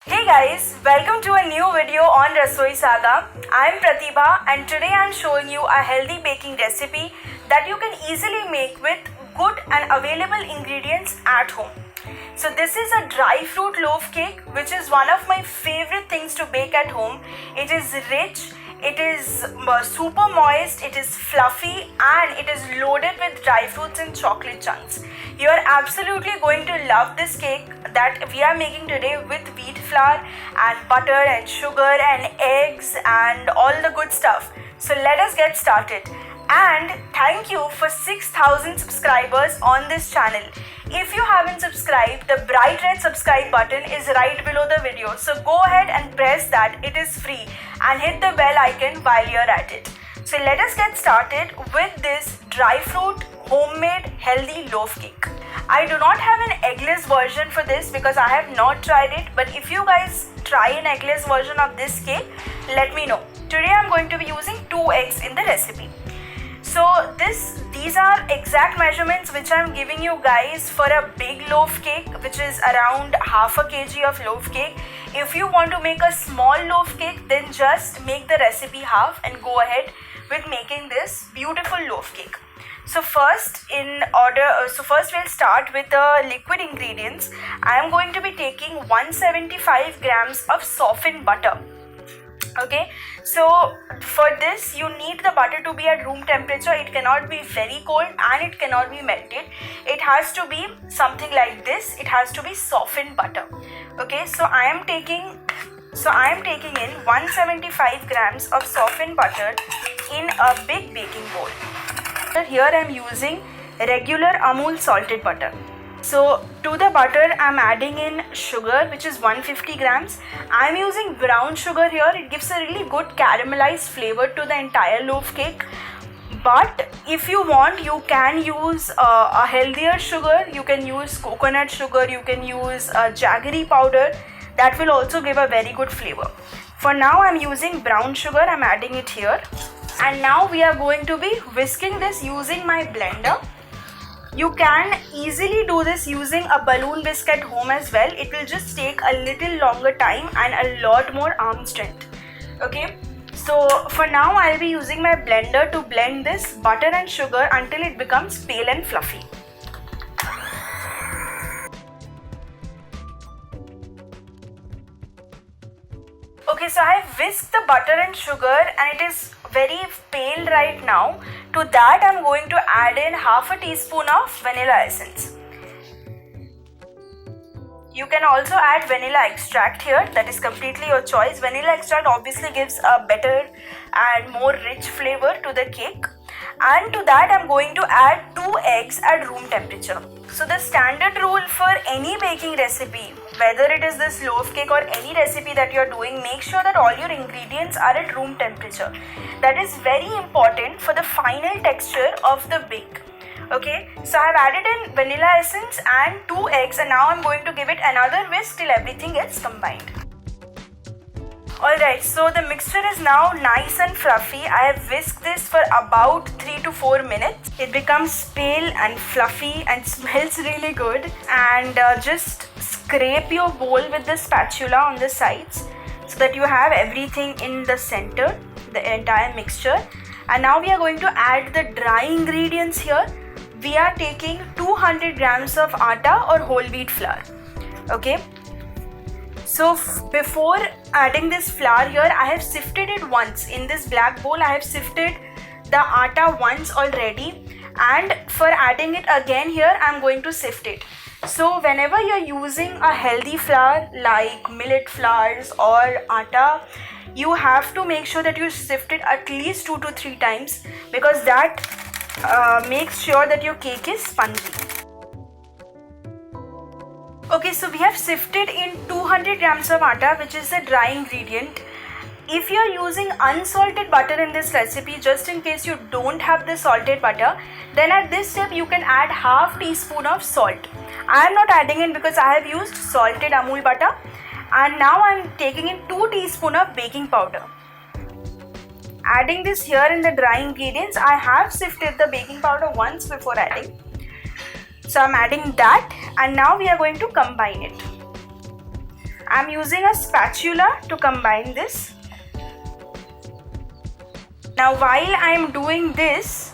Hey guys, welcome to a new video on Rasoisaga. I'm Pratibha and today I'm showing you a healthy baking recipe that you can easily make with good and available ingredients at home. So this is a dry fruit loaf cake which is one of my favorite things to bake at home. It is rich, it is super moist, it is fluffy and it is loaded with dry fruits and chocolate chunks. You are absolutely going to love this cake that we are making today with wheat flour and butter and sugar and eggs and all the good stuff. So let us get started. And thank you for 6,000 subscribers on this channel. If you haven't subscribed, the bright red subscribe button is right below the video. So go ahead and press that, it is free, and hit the bell icon while you're at it. So let us get started with this dry fruit homemade healthy loaf cake. I do not have an eggless version for this because I have not tried it, but if you guys try an eggless version of this cake, let me know. Today I'm going to be using 2 eggs in the recipe. So these are exact measurements which I'm giving you guys for a big loaf cake, which is around half a kg of loaf cake. If you want to make a small loaf cake, then just make the recipe half and go ahead with making this beautiful loaf cake. So first we'll start with the liquid ingredients. I am going to be taking 175 grams of softened butter. Okay, so for this you need the butter to be at room temperature. It cannot be very cold and it cannot be melted. It has to be something like this. It has to be softened butter. Okay, so I am taking in 175 grams of softened butter in a big baking bowl. Here I am using regular Amul salted butter. So to the butter I am adding in sugar, which is 150 grams. I am using brown sugar here. It gives a really good caramelized flavor to the entire loaf cake. But if you want, you can use a healthier sugar. You can use coconut sugar, you can use jaggery powder. That will also give a very good flavor. For now I am using brown sugar. I am adding it here. And now we are going to be whisking this using my blender. You can easily do this using a balloon whisk at home as well. It will just take a little longer time and a lot more arm strength. Okay, so for now I'll be using my blender to blend this butter and sugar until it becomes pale and fluffy. Okay, so I have whisked the butter and sugar and it is very pale right now. To that I'm going to add in half a teaspoon of vanilla essence. You can also add vanilla extract here. That is completely your choice. Vanilla extract obviously gives a better and more rich flavor to the cake. And to that I'm going to add 2 eggs at room temperature. So the standard rule for any baking recipe, whether it is this loaf cake or any recipe that you're doing, make sure that all your ingredients are at room temperature. That is very important for the final texture of the bake. Okay, so I've added in vanilla essence and 2 eggs, and now I'm going to give it another whisk till everything gets combined. Alright, so the mixture is now nice and fluffy. I have whisked this for about 3 to 4 minutes. It becomes pale and fluffy and smells really good. And just scrape your bowl with the spatula on the sides so that you have everything in the center, the entire mixture. And now we are going to add the dry ingredients here. We are taking 200 grams of atta or whole wheat flour. Okay. So before adding this flour here, I have sifted it once. In this black bowl, I have sifted the atta once already. And for adding it again here, I am going to sift it. So whenever you are using a healthy flour like millet flours or atta, you have to make sure that you sift it at least 2 to 3 times because that makes sure that your cake is spongy. Okay, so we have sifted in 200 grams of atta, which is the dry ingredient. If you are using unsalted butter in this recipe, just in case you don't have the salted butter, then at this step you can add half teaspoon of salt. I am not adding in because I have used salted Amul butter. And now I am taking in 2 teaspoons of baking powder. Adding this here in the dry ingredients, I have sifted the baking powder once before adding. So I'm adding that and now we are going to combine it. I'm using a spatula to combine this. Now while I'm doing this,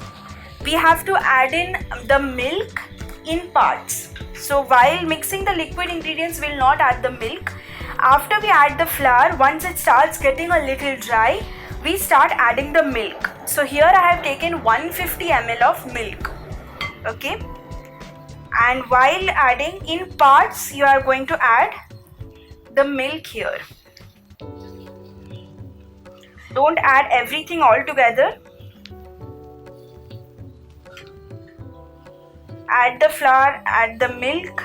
we have to add in the milk in parts. So while mixing the liquid ingredients, we'll not add the milk. After we add the flour, once it starts getting a little dry, we start adding the milk. So here I have taken 150 ml of milk. Okay. And while adding in parts, you are going to add the milk here. Don't add everything all together. Add the flour, add the milk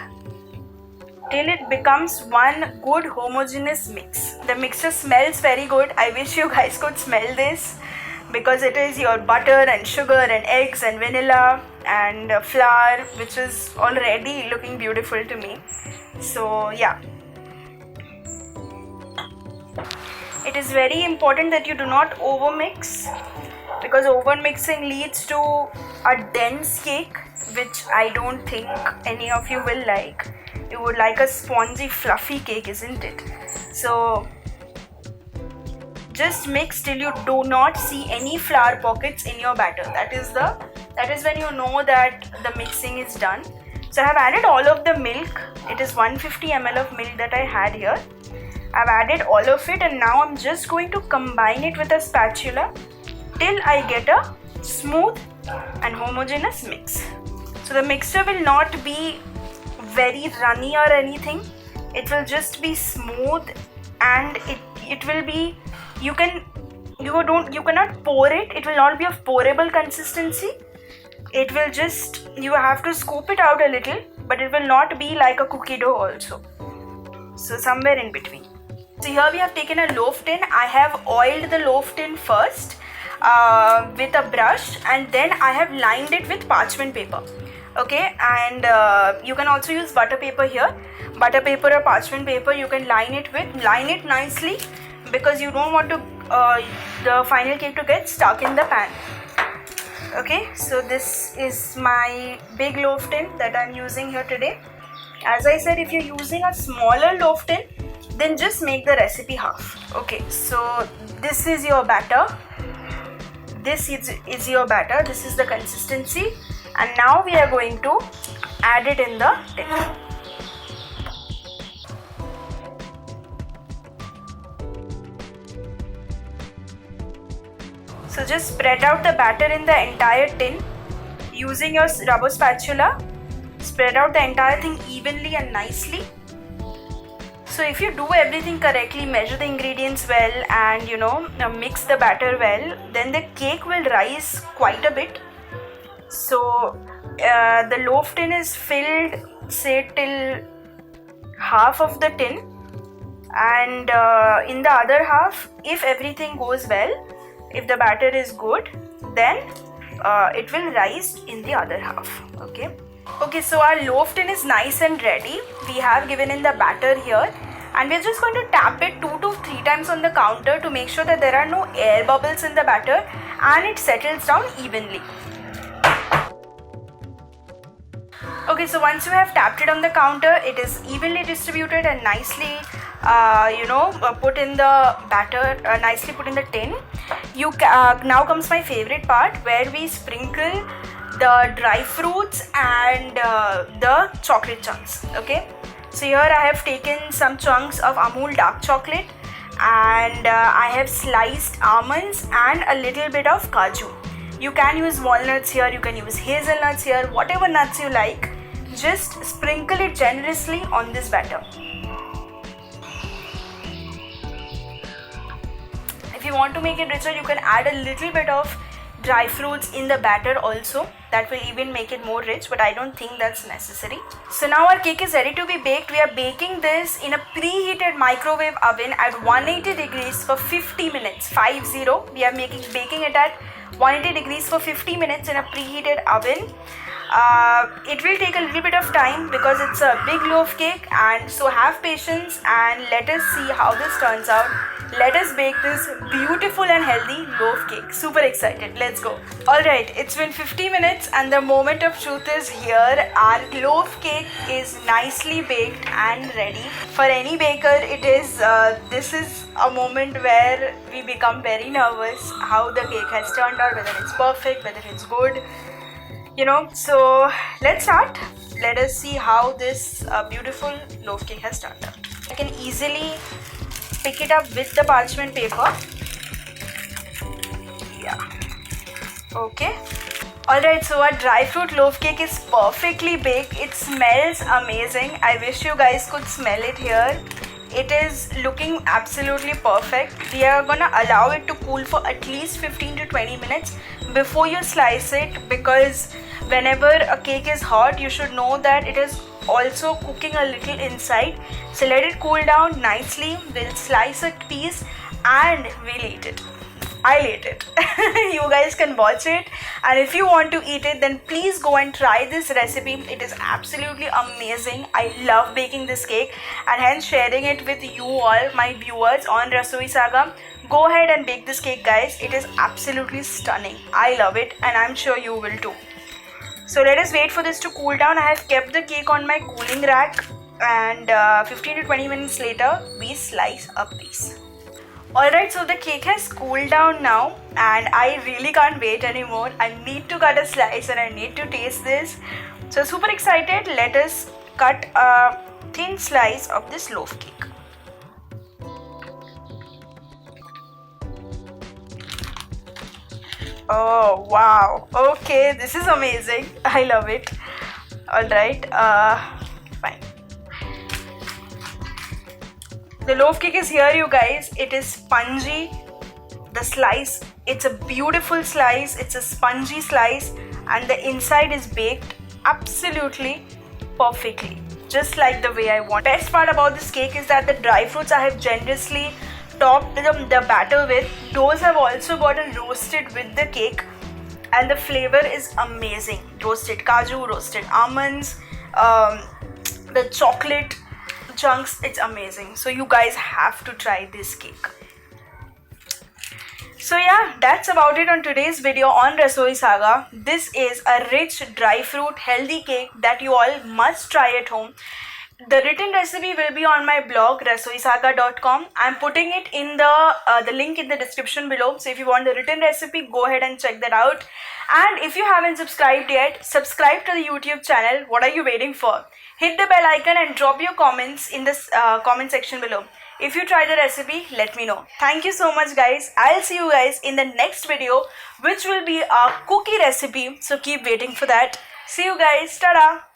till it becomes one good homogeneous mix. The mixture smells very good. I wish you guys could smell this, because it is your butter and sugar and eggs and vanilla and flour, which is already looking beautiful to me. So yeah, it is very important that you do not overmix, because overmixing leads to a dense cake, which I don't think any of you will like. You would like a spongy fluffy cake, isn't it? So just mix till you do not see any flour pockets in your batter. That is when you know that the mixing is done. So I have added all of the milk. It is 150 ml of milk that I had here. I've added all of it, and now I'm just going to combine it with a spatula till I get a smooth and homogeneous mix. So the mixture will not be very runny or anything. It will just be smooth, and it will be, you cannot pour it. It will not be of pourable consistency. It will just, you have to scoop it out a little, but it will not be like a cookie dough also. So somewhere in between. So here we have taken a loaf tin. I have oiled the loaf tin first with a brush, and then I have lined it with parchment paper. Okay, and you can also use butter paper here. Butter paper or parchment paper, you can line it nicely, because you don't want to the final cake to get stuck in the pan. Okay, so this is my big loaf tin that I'm using here today. As I said, if you're using a smaller loaf tin, then just make the recipe half. Okay, so this is your batter. This is your batter. This is the consistency. And now we are going to add it in the tin. So just spread out the batter in the entire tin using your rubber spatula. Spread out the entire thing evenly and nicely. So if you do everything correctly, measure the ingredients well, and mix the batter well, then the cake will rise quite a bit. So the loaf tin is filled, say, till half of the tin, and in the other half, if everything goes well, if the batter is good, then it will rise in the other half. Okay, so our loaf tin is nice and ready. We have given in the batter here, and we're just going to tap it 2 to 3 times on the counter to make sure that there are no air bubbles in the batter and it settles down evenly. Okay, so once you have tapped it on the counter, it is evenly distributed and nicely put in the batter, nicely put in the tin. Now comes my favorite part, where we sprinkle the dry fruits and the chocolate chunks. Okay, so here I have taken some chunks of Amul dark chocolate, and I have sliced almonds and a little bit of kaju. You can use walnuts here, you can use hazelnuts here, whatever nuts you like. Just sprinkle it generously on this batter. If you want to make it richer, you can add a little bit of dry fruits in the batter also. That will even make it more rich, but I don't think that's necessary. So now our cake is ready to be baked. We are baking this in a preheated microwave oven at 180 degrees for 50 minutes. 50. We are baking it at 180 degrees for 50 minutes in a preheated oven. It will take a little bit of time because it's a big loaf cake, and so have patience and let us see how this turns out. Let us bake this beautiful and healthy loaf cake. Super excited. Let's go. Alright, it's been 50 minutes and the moment of truth is here. Our loaf cake is nicely baked and ready. For any baker, this is a moment where we become very nervous how the cake has turned out, whether it's perfect, whether it's good. So let's start. Let us see how this beautiful loaf cake has turned out. I can easily pick it up with the parchment paper. Yeah. Okay. Alright, so our dry fruit loaf cake is perfectly baked. It smells amazing. I wish you guys could smell it here. It is looking absolutely perfect. We are gonna allow it to cool for at least 15 to 20 minutes before you slice it, because whenever a cake is hot, you should know that it is also cooking a little inside. So let it cool down nicely. We'll slice a piece and we'll eat it. I'll eat it. You guys can watch it, and if you want to eat it, then please go and try this recipe. It is absolutely amazing. I love baking this cake and hence sharing it with you all, my viewers on Rasoisaga. Go ahead and bake this cake, guys. It is absolutely stunning. I love it and I'm sure you will too. So let us wait for this to cool down. I have kept the cake on my cooling rack, and 15 to 20 minutes later we slice a piece. Alright, so the cake has cooled down now and I really can't wait anymore. I need to cut a slice and I need to taste this. So super excited. Let us cut a thin slice of this loaf cake. Oh wow, okay, this is amazing. I love it. Alright, fine. The loaf cake is here, you guys. It is spongy. The slice, it's a beautiful slice. It's a spongy slice and the inside is baked absolutely perfectly, just like the way I want. Best part about this cake is that the dry fruits I have generously topped the batter with, those have also gotten roasted with the cake and the flavor is amazing. Roasted kaju, roasted almonds, the chocolate chunks, it's amazing. So you guys have to try this cake. So yeah, that's about it on today's video on Rasoisaga. This is a rich dry fruit healthy cake that you all must try at home. The written recipe will be on my blog rasoisaga.com. I'm putting it in the link in the description below. So if you want the written recipe, go ahead and check that out. And if you haven't subscribed yet, subscribe to the YouTube channel. What are you waiting for? Hit the bell icon and drop your comments in the comment section below. If you try the recipe, let me know. Thank you so much, guys. I'll see you guys in the next video, which will be a cookie recipe. So keep waiting for that. See you guys. Ta-da!